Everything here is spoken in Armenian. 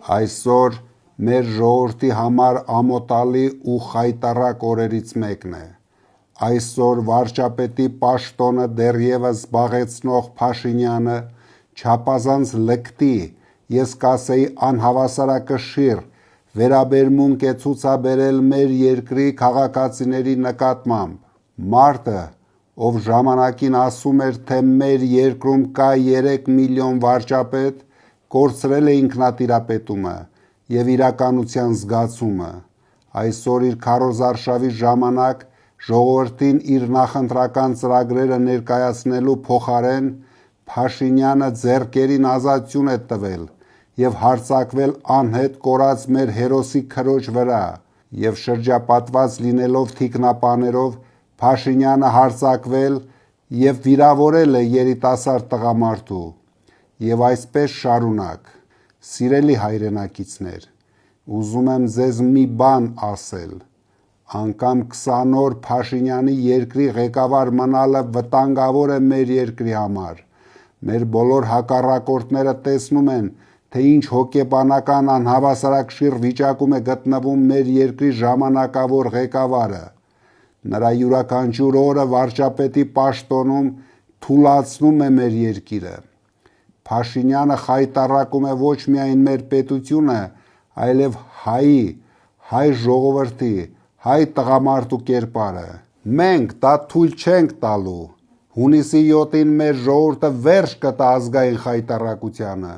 Այսօր մեր ժողովրդի համար ամոթալի ու խայտառակ օրերից մեկն է։ Այսօր վարչապետի պաշտոնը դեռևս զբաղեցնող Փաշինյանը չափազանց լկտի, ես կասեի անհավասարակշիռ վերաբերմունք է ցուցաբերել մեր երկրի քաղաքացիների նկատմամբ։ Մարդը, ով ժամանակին ասում էր, թե մեր երկրում կա 3 միլիոն վարչապետ, կորցրել է ինքնատիրապետումը և իրականության զգացումը։ Այսօր իր քարոզարշավի ժամանակ ժողովրդին իր նախընտրական ծրագրերը ներկայացնելու փոխարեն Փաշինյանը ձեռքերին ազատություն է տվել և հարձակվել անհետ կորած մեր հերոսի քրոջ վրա, և շրջապատված լինելով թիկնապաներով Փաշինյանը հարձակվել և վիրավորել է երիտասարդ տղամարդու։ Եվ այսպես շարունակ։ Սիրելի հայրենակիցներ, ուզում եմ ձեզ մի բան ասել. անգամ 20 օր Փաշինյանի երկրի ղեկավար մնալը վտանգավոր է մեր երկրի համար։ Մեր բոլոր հակառակորդները տեսնում են, թե ինչ հոգեբանական անհավասարակշիռ վիճակում է գտնվում մեր երկրի ժամանակավոր ղեկավարը։ Նրա յուրաքանչյուր օրը վարչապետի պաշտոնում թուլացնում է մեր երկիրը։ Փաշինյանը խայտառակում է ոչ միայն մեր պետությունը, այլև հայ ժողովրդի, հայ տղամարդու կերպարը։ Մենք դա թույլ չենք տալու։ Հունիսի 7-ին մեր ժողովուրդը վերջ կտա ազգային խայտառակությանը։